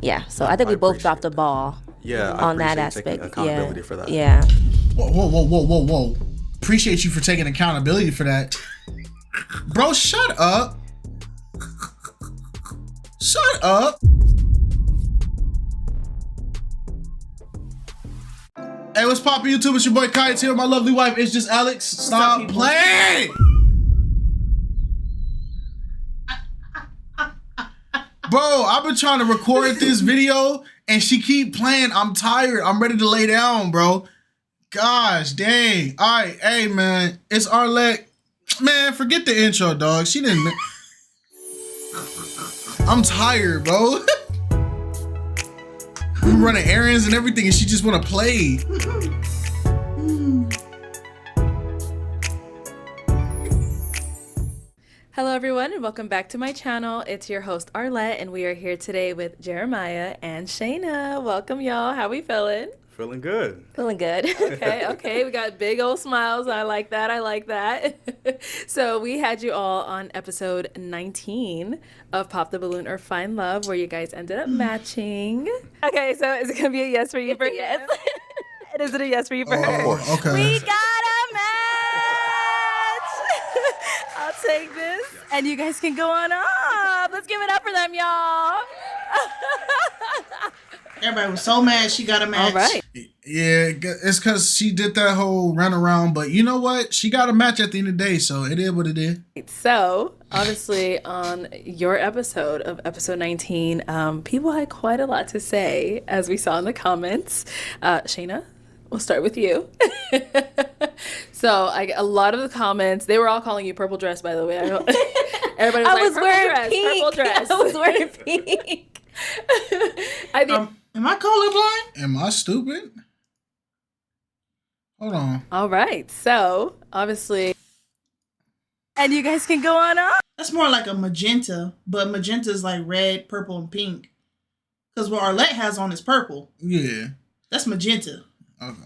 Yeah, so I think we both dropped the ball. Yeah, on that aspect. Taking accountability for that. Yeah. Whoa. Appreciate you for taking accountability for that. Bro, shut up. Shut up. Hey, what's poppin' YouTube? It's your boy KiteZz here. My lovely wife is just Alex. Stop playing. Bro, I've been trying to record this video and she keep playing. I'm tired. I'm ready to lay down, bro. Gosh, dang. All right, hey, man. It's Arlette. Man, forget the intro, dog. She didn't... I'm tired, bro. We running errands and everything and she just want to play. Hello everyone and welcome back to my channel. It's your host Arlette and we are here today with Jeremiah and Shana. Welcome y'all. How we feeling? Feeling good. Feeling good. Okay. We got big old smiles. I like that. So we had you all on episode 19 of Pop the Balloon or Find Love where you guys ended up matching. Okay, so is it going to be a yes for you for yes? Is it a yes for you for her? Okay. We got a match! I'll take this. And you guys can go on up. Let's give it up for them, y'all. Everybody was so mad she got a match. All right. Yeah, it's because she did that whole runaround, but you know what? She got a match at the end of the day, so it is what it is. So, obviously, on your episode of episode 19, people had quite a lot to say, as we saw in the comments. Shana, we'll start with you. So, a lot of the comments, they were all calling you purple dress, by the way. Everybody was like, purple dress. I was wearing pink. I think... Am I colorblind? Am I stupid? Hold on. All right. So, obviously... And you guys can go on up. That's more like a magenta, but magenta is like red, purple, and pink. Because what Arlette has on is purple. Yeah. That's magenta. Okay.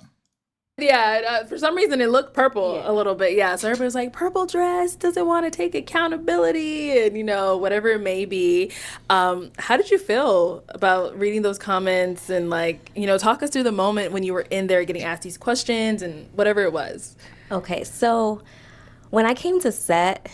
Yeah, for some reason it looked purple a little bit. Yeah, so everybody's like, purple dress, doesn't want to take accountability and, whatever it may be. How did you feel about reading those comments and talk us through the moment when you were in there getting asked these questions and whatever it was? Okay, so when I came to set,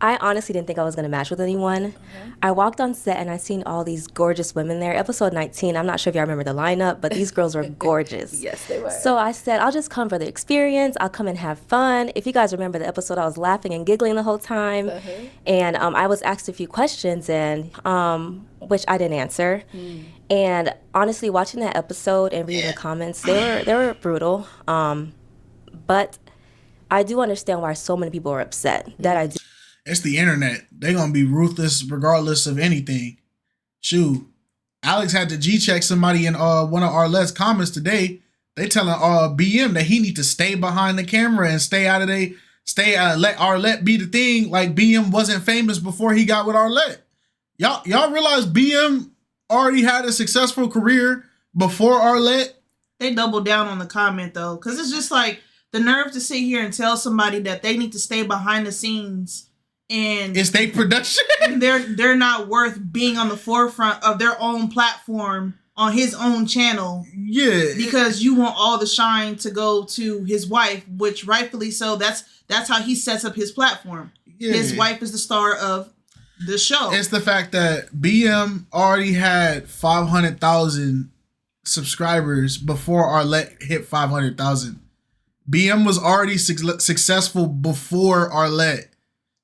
I honestly didn't think I was going to match with anyone. Mm-hmm. I walked on set and I seen all these gorgeous women there. Episode 19, I'm not sure if y'all remember the lineup, but these girls were gorgeous. Yes, they were. So I said, I'll just come for the experience. I'll come and have fun. If you guys remember the episode, I was laughing and giggling the whole time. Uh-huh. And I was asked a few questions, and which I didn't answer. Mm. And honestly, watching that episode and reading the comments, they were brutal. But I do understand why so many people are upset. That I do. It's the internet. They're going to be ruthless regardless of anything. Shoot. Alex had to G-check somebody in one of Arlette's comments today. They telling BM that he need to stay behind the camera and let Arlette be the thing, like BM wasn't famous before he got with Arlette. Y'all realize BM already had a successful career before Arlette? They doubled down on the comment though, because it's just like the nerve to sit here and tell somebody that they need to stay behind the scenes. And it's their production. they're not worth being on the forefront of their own platform on his own channel. Yeah. Because you want all the shine to go to his wife, which rightfully so. That's how he sets up his platform. Yeah. His wife is the star of the show. It's the fact that BM already had 500,000 subscribers before Arlette hit 500,000. BM was already successful before Arlette.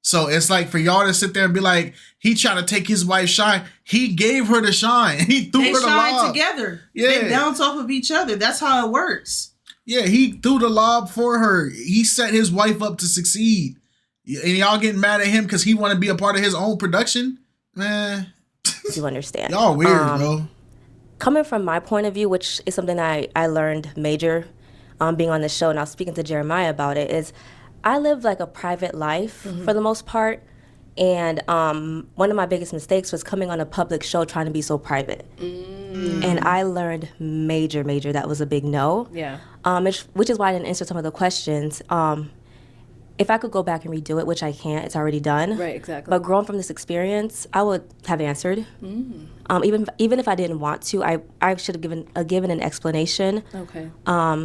So it's like for y'all to sit there and be like, he tried to take his wife's shine. He gave her the shine. He threw her the lob. They shine together. Yeah. They bounce off of each other. That's how it works. Yeah, he threw the lob for her. He set his wife up to succeed. And y'all getting mad at him because he want to be a part of his own production? Man. You understand. Y'all weird, bro. Coming from my point of view, which is something I learned major being on the show, and I was speaking to Jeremiah about it, is I live like a private life for the most part, and one of my biggest mistakes was coming on a public show trying to be so private. And I learned major that was a big no. Yeah. Which is why I didn't answer some of the questions. if I could go back and redo it, which I can't, it's already done. Right, exactly. But growing from this experience, I would have answered. Even if I didn't want to, I should have given an explanation. Okay.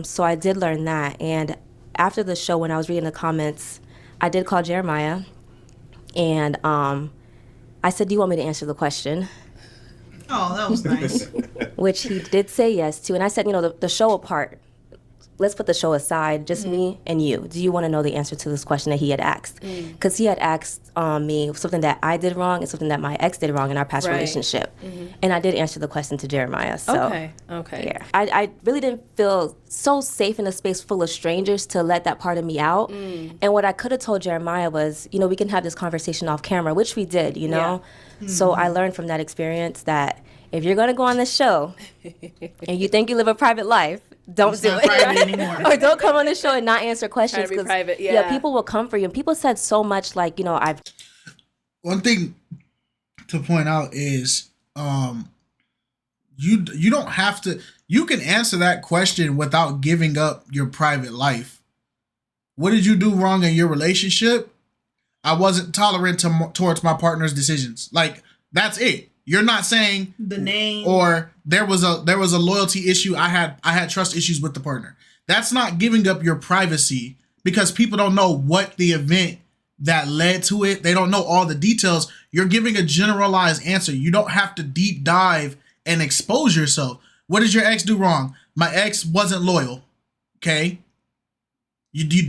So I did learn that. And after the show, when I was reading the comments, I did call Jeremiah, and I said, "Do you want me to answer the question?" Oh, that was nice. Which he did say yes to. And I said, the show apart. Let's put the show aside, just me and you. Do you want to know the answer to this question that he had asked? Because he had asked me something that I did wrong and something that my ex did wrong in our past relationship. And I did answer the question to Jeremiah. So, Okay. yeah. I really didn't feel so safe in a space full of strangers to let that part of me out. And what I could have told Jeremiah was, we can have this conversation off camera, which we did, Yeah. So I learned from that experience that if you're going to go on this show and you think you live a private life, don't do it. Anymore. Or don't come on the show and not answer questions. Try to be private, people will come for you. And people said so much, like, I've... One thing to point out is you don't have to... You can answer that question without giving up your private life. What did you do wrong in your relationship? I wasn't tolerant towards my partner's decisions. Like, that's it. You're not saying the name, or there was a loyalty issue. I had trust issues with the partner. That's not giving up your privacy, because people don't know what the event that led to it. They don't know all the details. You're giving a generalized answer. You don't have to deep dive and expose yourself. What did your ex do wrong? My ex wasn't loyal. Okay.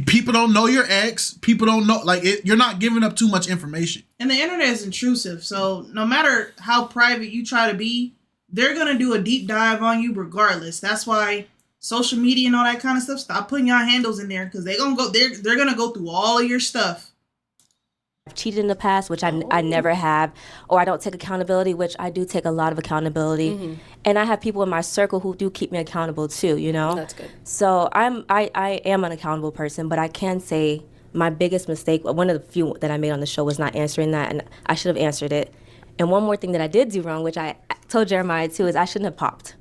People don't know your ex. People don't know, you're not giving up too much information. And the internet is intrusive. So no matter how private you try to be, they're going to do a deep dive on you regardless. That's why social media and all that kind of stuff, stop putting your handles in there, because they're going to go through all of your stuff. I've cheated in the past, which I never have, or I don't take accountability, which I do take a lot of accountability. And I have people in my circle who do keep me accountable too, That's good. So I am an accountable person, but I can say my biggest mistake, one of the few that I made on the show, was not answering that, and I should have answered it. And one more thing that I did do wrong, which I told Jeremiah too, is I shouldn't have popped.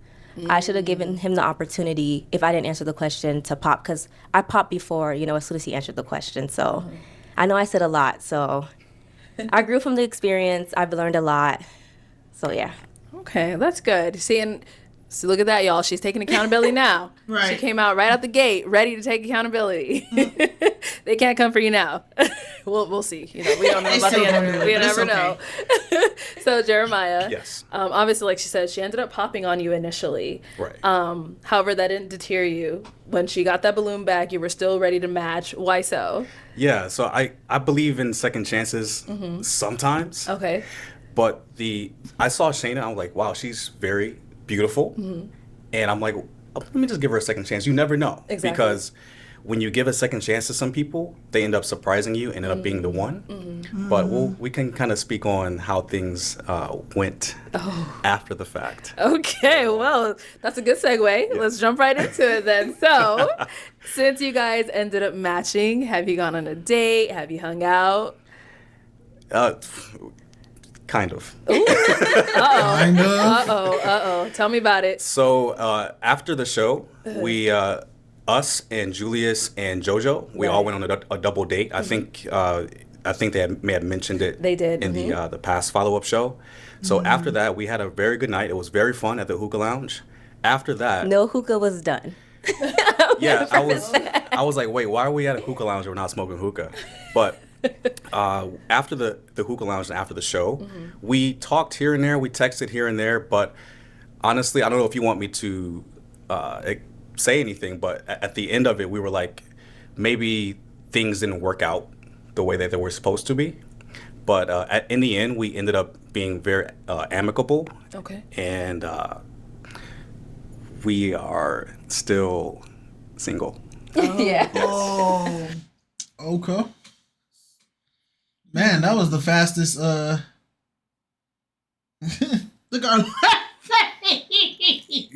I should have given him the opportunity, if I didn't answer the question, to pop, because I popped before, as soon as he answered the question. So I know I said a lot, so I grew from the experience. I've learned a lot. So, yeah. Okay, that's good. See, and so look at that, y'all. She's taking accountability now. Right. She came out right out the gate, ready to take accountability. They can't come for you now. We'll see. We don't know about the end of it. We never know. So, Jeremiah. Yes. Obviously, like she said, she ended up popping on you initially. Right. However, that didn't deter you. When she got that balloon back, you were still ready to match. Why so? Yeah, so I believe in second chances sometimes. Okay. But I saw Shana, I'm like, wow, she's very beautiful. And I'm like, let me just give her a second chance. You never know. Exactly. Because when you give a second chance to some people, they end up surprising you and end up being the one. But we can kind of speak on how things went after the fact. Okay, well, that's a good segue. Yeah. Let's jump right into it then. So, since you guys ended up matching, have you gone on a date? Have you hung out? Kind of. Kind of. Uh-oh. Tell me about it. So, after the show, we... us and Julius and JoJo, we all went on a double date. I think they may have mentioned it. They did in the past follow-up show. So after that, we had a very good night. It was very fun at the hookah lounge. After that, no hookah was done. Yeah, I was like, wait, why are we at a hookah lounge and we're not smoking hookah? But after the hookah lounge and after the show, we talked here and there, we texted here and there. But honestly, I don't know if you want me to say anything, but at the end of it, we were like, maybe things didn't work out the way that they were supposed to be. But in the end, we ended up being very amicable. Okay. And we are still single. Yeah. Oh. Okay. Man, that was the fastest. Look at our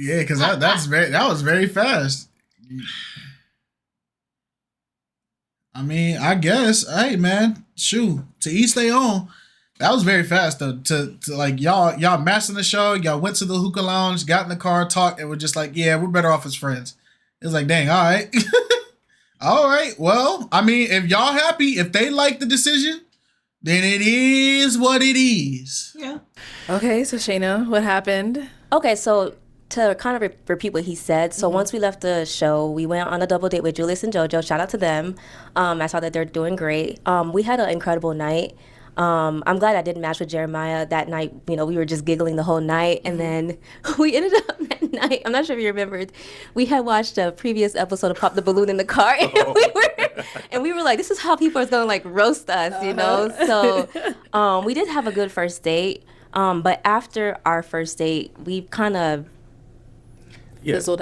Yeah, because that was very fast. I mean, I guess, hey man, shoot, to each their own. That was very fast though. To like y'all matched in the show, y'all went to the hookah lounge, got in the car, talked, and we're just like, yeah, we're better off as friends. It was like, dang, all right. All right. Well, I mean, if y'all happy, if they like the decision, then it is what it is. Yeah. Okay, so Shana, what happened? Okay, so to kind of repeat what he said, so once we left the show, we went on a double date with Julius and JoJo. Shout out to them. I saw that they're doing great. We had an incredible night. I'm glad I didn't match with Jeremiah that night. You know, we were just giggling the whole night. And then we ended up that night, I'm not sure if you remembered, we had watched a previous episode of Pop the Balloon in the car. And we were like, this is how people are going to like roast us, you know? So we did have a good first date. But after our first date, we kind of Fizzled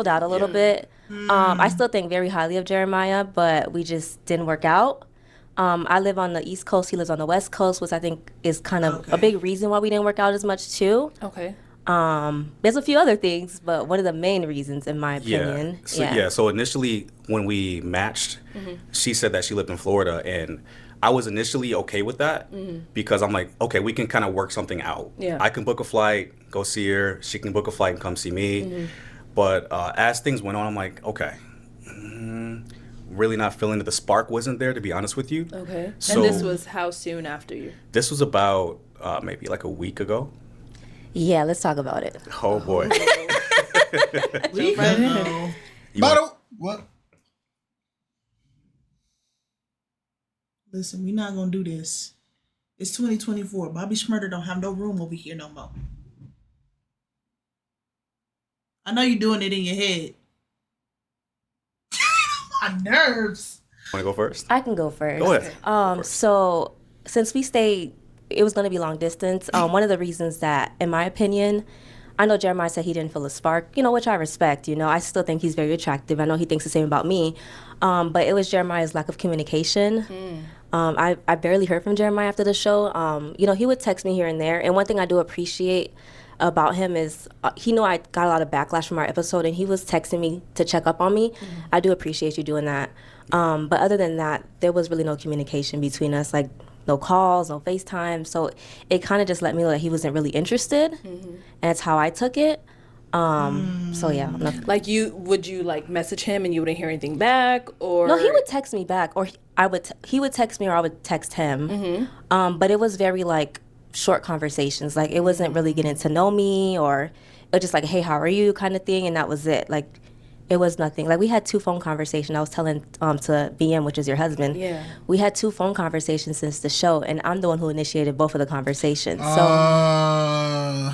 out a little bit. I still think very highly of Jeremiah, but we just didn't work out. I live on the East Coast. He lives on the West Coast, which I think is kind of a big reason why we didn't work out as much too. Okay. There's a few other things, but one of the main reasons, in my opinion. So initially when we matched, she said that she lived in Florida, and I was initially okay with that because I'm like, okay, we can kind of work something out. Yeah. I can book a flight, go see her. She can book a flight and come see me. But as things went on, I'm like, okay, really not feeling that the spark wasn't there, to be honest with you. Okay. So And this was how soon after you? this was about maybe like a week ago. Yeah, let's talk about it. Oh boy. We can know. You want- What? Listen, we not gonna do this. It's 2024. Bobby Schmurder don't have no room over here no more. I know you're doing it in your head. My nerves. Want to go first? I can go first. Go ahead. So since we stayed, it was going to be long distance. One of the reasons that, in my opinion, I know Jeremiah said he didn't feel a spark, you know, which I respect. You know, I still think he's very attractive. I know he thinks the same about me. But it was Jeremiah's lack of communication. I barely heard from Jeremiah after the show. You know, he would text me here and there. And one thing I do appreciate about him is he knew I got a lot of backlash from our episode, and he was texting me to check up on me. I do appreciate you doing that. But other than that, there was really no communication between us, like no calls, no FaceTime. So it kind of just let me know that he wasn't really interested. And that's how I took it. So yeah. Like would you like message him and you wouldn't hear anything back, or? No, he would text me back, or he would text me, or I would text him. But it was very like short conversations. Like it wasn't really getting to know me, or it was just like, hey, how are you kind of thing, and that was it. Like it was nothing. Like we had 2 phone conversations. I was telling to BM, which is your husband. Yeah. We had 2 phone conversations since the show, and I'm the one who initiated both of the conversations. So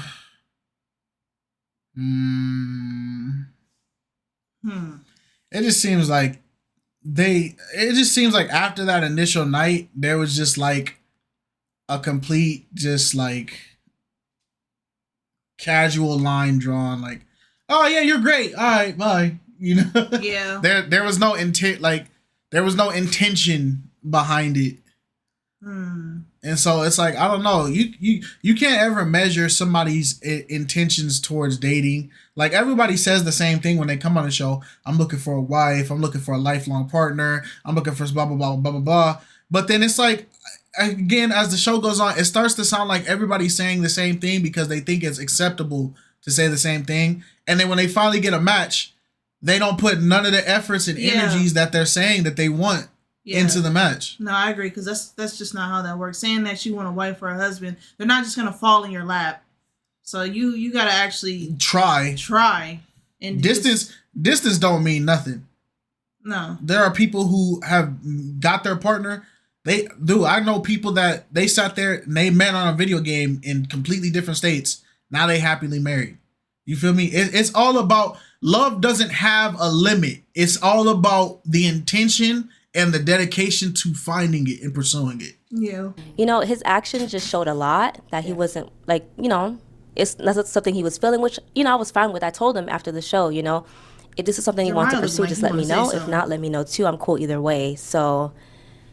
It just seems like after that initial night, there was just like a complete, just like casual line drawn, like, oh yeah, you're great. All right, bye. You know? Yeah. There was no intent, like there was no intention behind it. And so it's like, I don't know, you can't ever measure somebody's intentions towards dating. Like everybody says the same thing when they come on the show. I'm looking for a wife. I'm looking for a lifelong partner. I'm looking for blah, blah, blah, blah, blah, blah. But then it's like, again, as the show goes on, it starts to sound like everybody's saying the same thing because they think it's acceptable to say the same thing. And then when they finally get a match, they don't put none of the efforts and energies that they're saying that they want into the match. No, I agree, because that's just not how that works. Saying that you want a wife or a husband, they're not just gonna fall in your lap. So you gotta actually try. And distance don't mean nothing. No, there are people who have got their partner. I know people that they sat there and they met on a video game in completely different states. Now they happily married. You feel me? It's all about love. Doesn't have a limit. It's all about the intention and the dedication to finding it and pursuing it. Yeah. You know, his actions just showed a lot that he wasn't like, you know, it's not something he was feeling, which, you know, I was fine with. I told him after the show, you know, if this is something you want to pursue, just let me know. If not, let me know too. I'm cool either way. So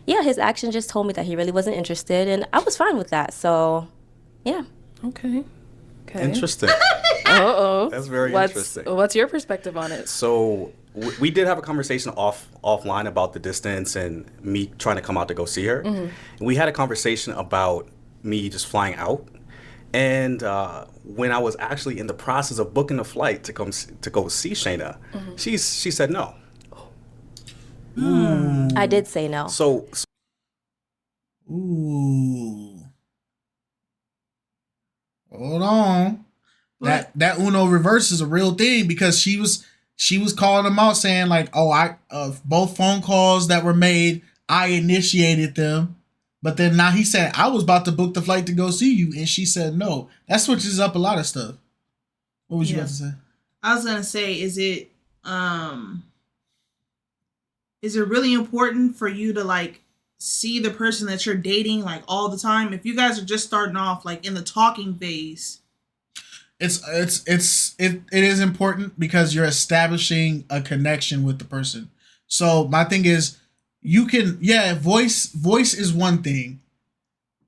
yeah, his action just told me that he really wasn't interested, and I was fine with that. So yeah. Okay. Interesting. That's very interesting. What's your perspective on it? So we did have a conversation offline about the distance and me trying to come out to go see her. And we had a conversation about me just flying out. And when I was actually in the process of booking a flight to go see Shana, she said no. I did say no. So ooh. Hold on. That Uno reverse is a real thing because she was calling him out saying like, oh, I both phone calls that were made, I initiated them. But then now he said, I was about to book the flight to go see you. And she said no. That switches up a lot of stuff. What was you about to say? I was going to say, is it really important for you to like see the person that you're dating like all the time? If you guys are just starting off like in the talking phase. It is important because you're establishing a connection with the person. So my thing is, you can, voice is one thing,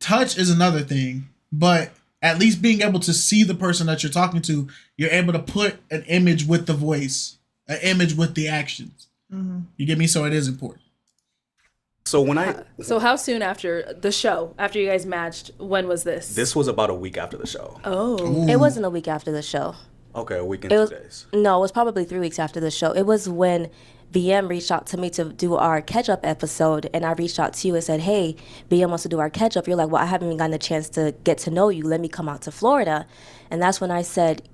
touch is another thing, but at least being able to see the person that you're talking to, you're able to put an image with the voice, an image with the actions. Mm-hmm. You get me? So it is important. So how soon after the show, after you guys matched, when was this? This was about a week after the show. Oh. Ooh. It wasn't a week after the show. Okay, a week and 2 days. No, it was probably 3 weeks after the show. It was when BM reached out to me to do our catch-up episode, and I reached out to you and said, hey, BM wants to do our catch-up. You're like, well, I haven't even gotten a chance to get to know you. Let me come out to Florida. And that's when I said,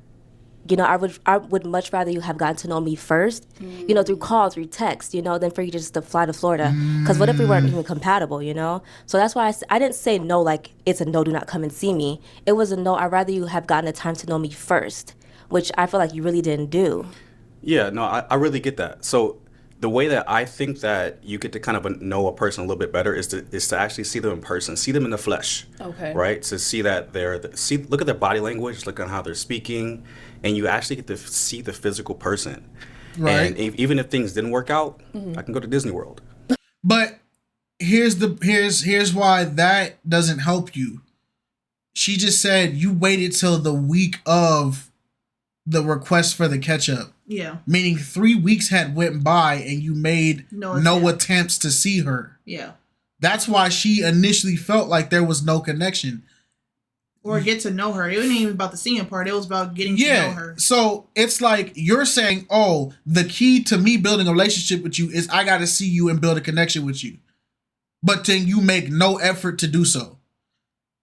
you know, I would much rather you have gotten to know me first, you know, through call, through text, you know, than for you just to fly to Florida. Because what if we weren't even compatible, you know? So that's why I didn't say no, like it's a no, do not come and see me. It was a no, I'd rather you have gotten the time to know me first, which I feel like you really didn't do. Yeah, no, I really get that. So the way that I think that you get to kind of know a person a little bit better is to actually see them in person, see them in the flesh. Okay. Right? To see that look at their body language, look at how they're speaking, and you actually get to see the physical person. Right. And even if things didn't work out, I can go to Disney World. But here's why that doesn't help you. She just said you waited till the week of the request for the catch-up. Yeah. Meaning 3 weeks had went by and you made no attempts to see her. Yeah. That's why she initially felt like there was no connection. Or get to know her. It wasn't even about the seeing part. It was about getting to know her. So it's like you're saying, oh, the key to me building a relationship with you is I got to see you and build a connection with you. But then you make no effort to do so.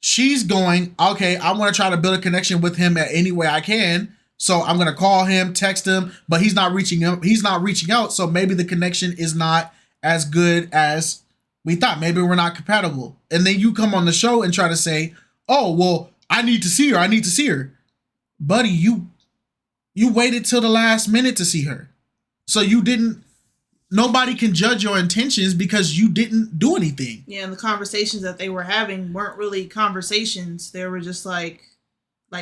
She's going, okay, I want to try to build a connection with him at any way I can. So I'm going to call him, text him, but he's not reaching out. He's not reaching out. So maybe the connection is not as good as we thought. Maybe we're not compatible. And then you come on the show and try to say, oh, well, I need to see her. I need to see her. Buddy, you waited till the last minute to see her. So nobody can judge your intentions because you didn't do anything. Yeah, and the conversations that they were having weren't really conversations. They were just like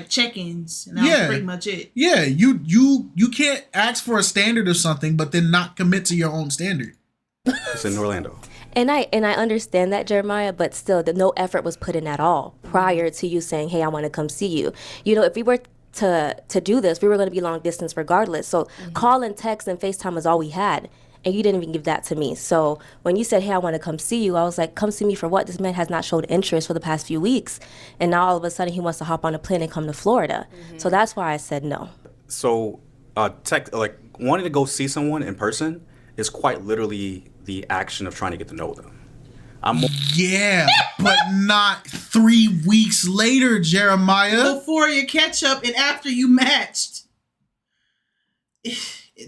check-ins, and that was pretty much it. Yeah, you can't ask for a standard of something, but then not commit to your own standard. It's in Orlando. And I understand that, Jeremiah, but still, no effort was put in at all prior to you saying, hey, I want to come see you. You know, if we were to do this, we were going to be long distance regardless. So call and text and FaceTime is all we had. And you didn't even give that to me. So when you said, hey, I want to come see you, I was like, come see me for what? This man has not showed interest for the past few weeks. And now all of a sudden he wants to hop on a plane and come to Florida. So that's why I said no. So wanting to go see someone in person is quite literally the action of trying to get to know them. But not 3 weeks later, Jeremiah. Before your catch up and after you matched.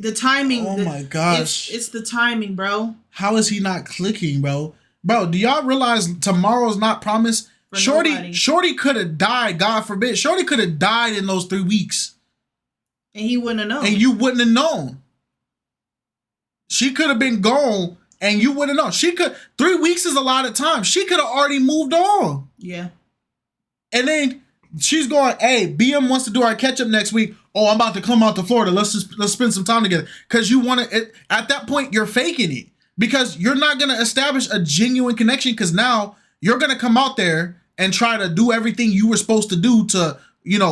The timing. Oh my gosh. It's the timing, bro. How is he not clicking, bro? Bro, do y'all realize tomorrow's not promised? Shorty could have died, God forbid. Shorty could have died in those 3 weeks. And he wouldn't have known. And you wouldn't have known. She could have been gone and you wouldn't know. 3 weeks is a lot of time. She could have already moved on. Yeah. And then she's going, hey, BM wants to do our catch up next week. Oh, I'm about to come out to Florida. Let's spend some time together. Because you want to, at that point, you're faking it. Because you're not going to establish a genuine connection because now you're going to come out there and try to do everything you were supposed to do to,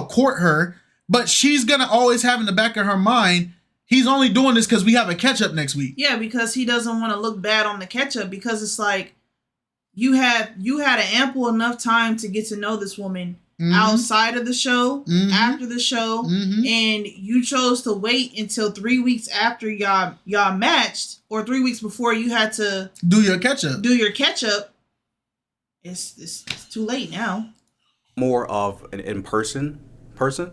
court her. But she's going to always have in the back of her mind, he's only doing this because we have a catch up next week. Yeah, because he doesn't want to look bad on the catch up because it's like you had an ample enough time to get to know this woman. outside of the show, after the show, and you chose to wait until 3 weeks after y'all matched, or 3 weeks before you had to do your catch up. It's too late now. More of an in-person person.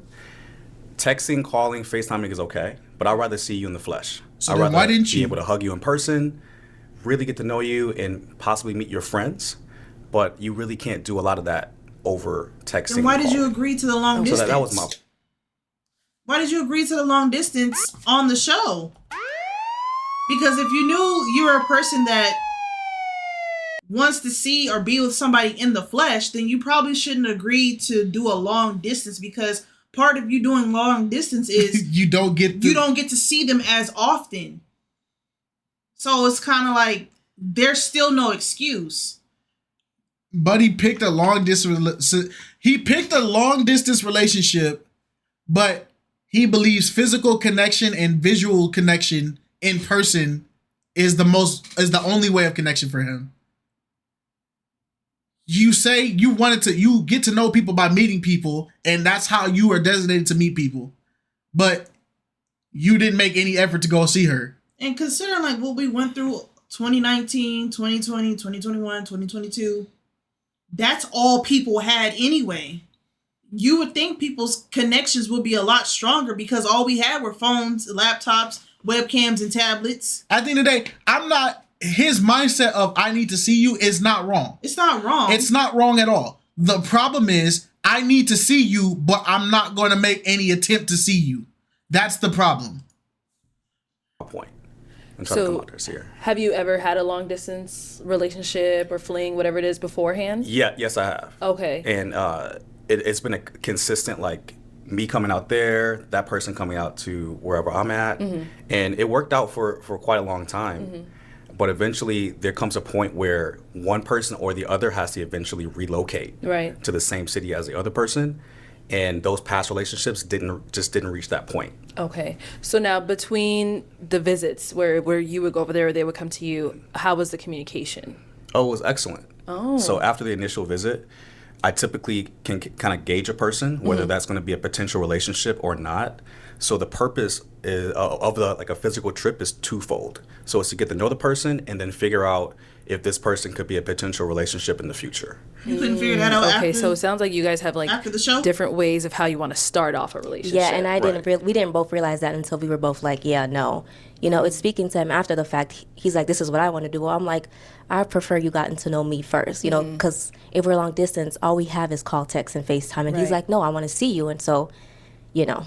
Texting, calling, FaceTiming is okay, but I'd rather see you in the flesh. So I'd then rather why didn't be you able to hug you in person, really get to know you, and possibly meet your friends. But you really can't do a lot of that over texting. Then why did you agree to the long distance? So that was my. Why did you agree to the long distance on the show? Because if you knew you were a person that wants to see or be with somebody in the flesh, then you probably shouldn't agree to do a long distance, because part of you doing long distance is you don't get to see them as often. So it's kind of like there's still no excuse. But he picked a long distance relationship, but he believes physical connection and visual connection in person is the only way of connection for him. You say you get to know people by meeting people, and that's how you are designated to meet people. But you didn't make any effort to go see her. And considering like what we went through 2019, 2020, 2021, 2022, that's all people had anyway. You would think people's connections would be a lot stronger because all we had were phones, laptops, webcams, and tablets. At the end of the day, his mindset of I need to see you is not wrong. It's not wrong. It's not wrong at all. The problem is I need to see you, but I'm not going to make any attempt to see you. That's the problem. Point. So, have you ever had a long distance relationship or fling, whatever it is, beforehand? Yes, I have. Okay. And it's been a consistent, like, me coming out there, that person coming out to wherever I'm at. And it worked out for quite a long time. But eventually there comes a point where one person or the other has to eventually relocate to the same city as the other person. And those past relationships didn't reach that point. Okay. So now between the visits where you would go over there or they would come to you, how was the communication? Oh, it was excellent. Oh. So after the initial visit, I typically can kind of gauge a person, whether that's going to be a potential relationship or not. So the purpose of a physical trip is twofold. So it's to get to know the person and then figure out if this person could be a potential relationship in the future. You couldn't figure that out after? Okay, so it sounds like you guys have like after the show? Different ways of how you want to start off a relationship. Yeah, and we didn't both realize that until we were both like, yeah, no. You know, it's speaking to him after the fact. He's like, this is what I want to do. Well, I'm like, I prefer you gotten to know me first, you know, because if we're long distance, all we have is call, text, and FaceTime. And he's like, no, I want to see you. And so, you know.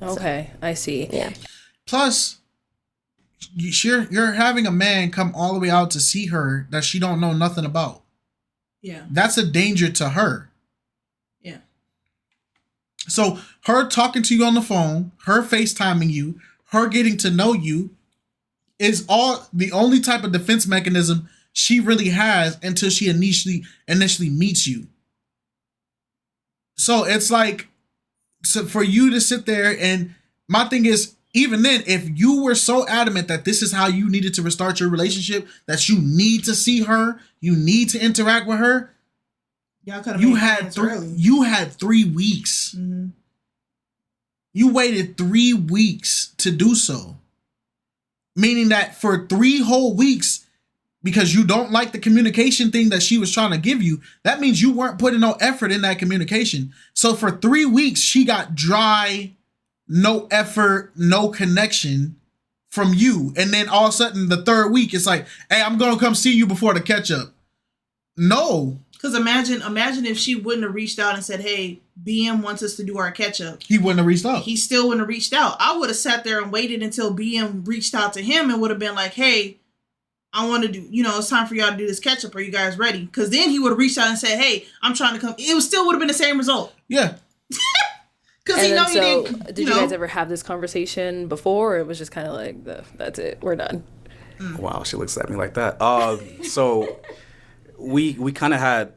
Okay, so, I see. Yeah. Plus, you're having a man come all the way out to see her that she don't know nothing about. Yeah. That's a danger to her. Yeah. So her talking to you on the phone, her FaceTiming you, her getting to know you is all the only type of defense mechanism she really has until she initially meets you. So it's like, so for you to sit there, and my thing is, even then, if you were so adamant that this is how you needed to restart your relationship, that you need to see her, you need to interact with her, you had 3 weeks. Mm-hmm. You waited 3 weeks to do so. Meaning that for 3 whole weeks, because you don't like the communication thing that she was trying to give you, that means you weren't putting no effort in that communication. So for 3 weeks, she got dry, no effort, no connection from you. And then all of a sudden, the 3rd week, it's like, hey, I'm going to come see you before the catch up. No. Because imagine if she wouldn't have reached out and said, hey, BM wants us to do our catch up. He wouldn't have reached out. He still wouldn't have reached out. I would have sat there and waited until BM reached out to him and would have been like, hey, I want to do, it's time for y'all to do this catch up. Are you guys ready? Because then he would have reached out and said, hey, I'm trying to come. It still would have been the same result. Yeah. Because he didn't. Did you guys ever have this conversation before, or it was just kind of like, that's it, we're done? Wow, she looks at me like that. So we kind of had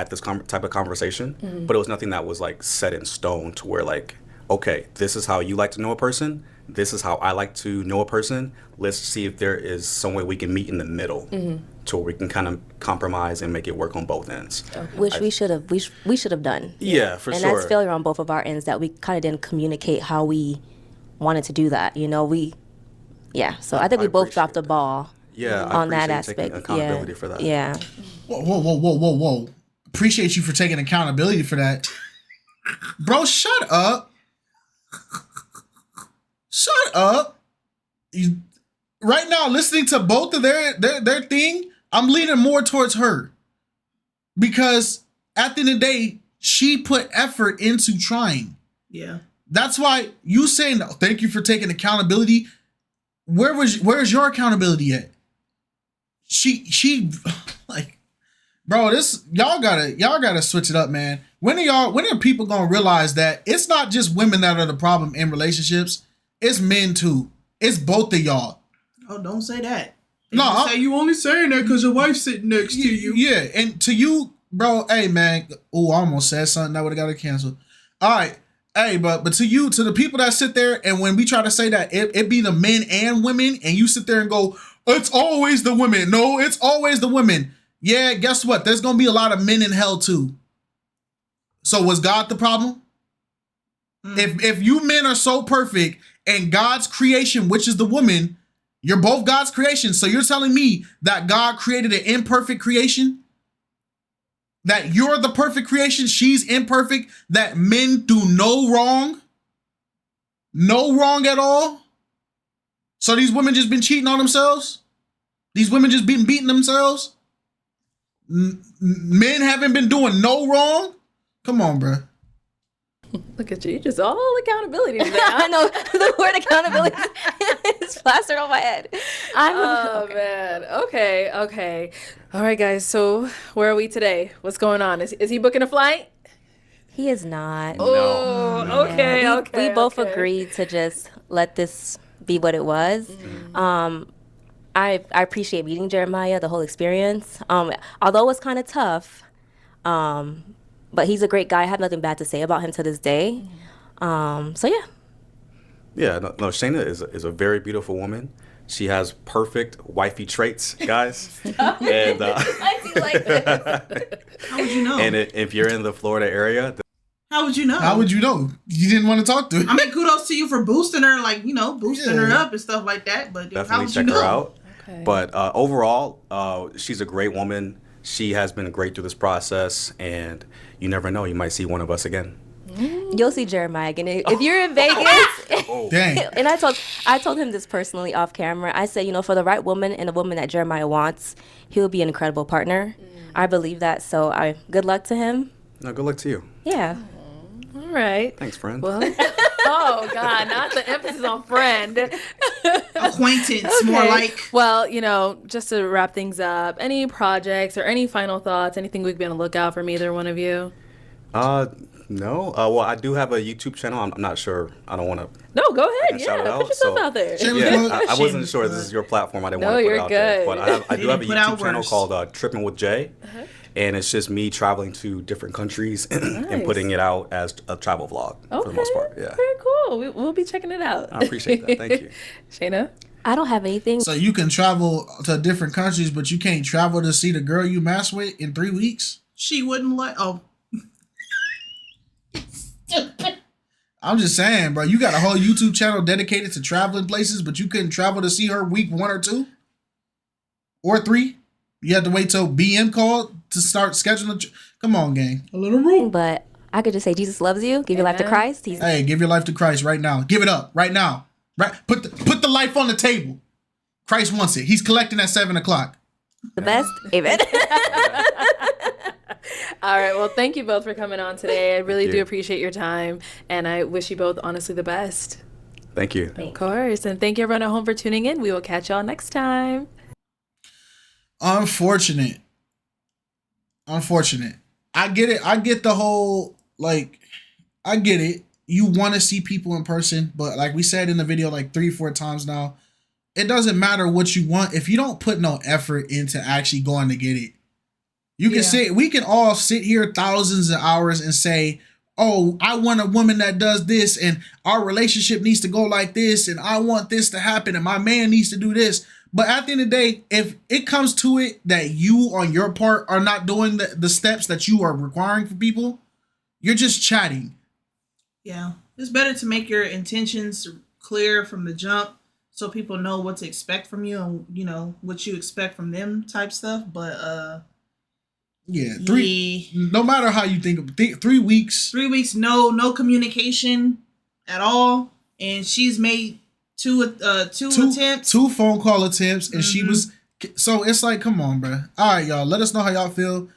this type of conversation, but it was nothing that was like set in stone to where like, okay, this is how you like to know a person, this is how I like to know a person. Let's see if there is some way we can meet in the middle to where we can kind of compromise and make it work on both ends. Which we should have done. Yeah, for and sure. that's failure on both of our ends, that we kind of didn't communicate how we wanted to do that. You know, so I think we both dropped the ball. Yeah, on that taking aspect. accountability for that. Yeah. Whoa. Appreciate you for taking accountability for that. Bro, shut up. Shut up. Right now, listening to both of their thing, I'm leaning more towards her. Because at the end of the day, she put effort into trying. Yeah. That's why you saying, thank you for taking accountability. Where's your accountability at? She like, bro, y'all gotta switch it up, man. When are people gonna realize that it's not just women that are the problem in relationships? It's men too. It's both of y'all. Oh, don't say that. No, you only saying that because your wife's sitting next to you. Yeah, and to you, bro. Hey, man. Oh, I almost said something that would have got it canceled. All right. Hey, but to you, to the people that sit there, and when we try to say that it be the men and women, and you sit there and go, it's always the women. No, it's always the women. Yeah, guess what? There's gonna be a lot of men in hell too. So was God the problem? If you men are so perfect and God's creation, which is the woman, you're both God's creation. So you're telling me that God created an imperfect creation? That you're the perfect creation, she's imperfect, that men do no wrong? No wrong at all? So these women just been cheating on themselves? These women just been beating themselves? Men haven't been doing no wrong? Come on, bro. Look at you, just all accountability today. I know the word accountability is plastered on my head. Man. Okay. All right, guys. So where are we today? What's going on? Is he booking a flight? He is not. Oh, okay. We both agreed to just let this be what it was. I appreciate meeting Jeremiah, the whole experience. Although it was kind of tough, but he's a great guy. I have nothing bad to say about him to this day. So yeah. Yeah, no, Shana is a very beautiful woman. She has perfect wifey traits, guys. And I do like this. How would you know? And if you're in the Florida area, how would you know? How would you know? You didn't want to talk to her. I mean, kudos to you for boosting her, boosting her up and stuff like that. But definitely check her out. Okay. But overall, she's a great woman. She has been great through this process, and you never know, you might see one of us again. You'll see Jeremiah again if you're in Vegas. Dang. And I told him this personally off camera. I said, for the right woman and the woman that Jeremiah wants, he'll be an incredible partner. I believe that. So good luck to him. No, good luck to you. Yeah. All right. Thanks, friend. Well, oh God, not the emphasis on friend. Acquaintance, okay. More like. Well, just to wrap things up, any projects or any final thoughts, anything we can be on the lookout from either one of you? No. Well, I do have a YouTube channel. I'm not sure. I don't want to. No, go ahead. Yeah, put yourself out there. Yeah, I wasn't sure this is your platform. I didn't want to put it out there. But I do have a YouTube channel called Tripping with Jay. And it's just me traveling to different countries and putting it out as a travel vlog for the most part. Yeah. Very cool. We'll be checking it out. I appreciate that. Thank you. Shana? I don't have anything. So you can travel to different countries, but you can't travel to see the girl you mess with in 3 weeks? She wouldn't let. Oh. I'm just saying, bro. You got a whole YouTube channel dedicated to traveling places, but you couldn't travel to see her week 1 or 2? Or 3? You had to wait till BM called to start scheduling. Come on, gang. A little room. But I could just say Jesus loves you. Give your life to Christ. Hey, give your life to Christ right now. Give it up right now. Right. Put the life on the table. Christ wants it. He's collecting at 7:00. The best. Amen. All right. Well, thank you both for coming on today. I really do appreciate your time, and I wish you both honestly the best. Thank you. Of course. And thank you everyone at home for tuning in. We will catch y'all next time. Unfortunate. I get it. I get the whole, I get it. You want to see people in person, but like we said in the video 3-4 times now, it doesn't matter what you want if you don't put no effort into actually going to get it. You can we can all sit here thousands of hours and say, oh, I want a woman that does this, and our relationship needs to go like this, and I want this to happen, and my man needs to do this. But at the end of the day, if it comes to it that you on your part are not doing the steps that you are requiring for people, you're just chatting. Yeah. It's better to make your intentions clear from the jump so people know what to expect from you and, you know, what you expect from them type stuff. But, no matter how you think of 3 weeks. 3 weeks, no communication at all. And she's made two attempts. 2 phone call attempts, and she was... So it's like, come on, bro. All right, y'all. Let us know how y'all feel.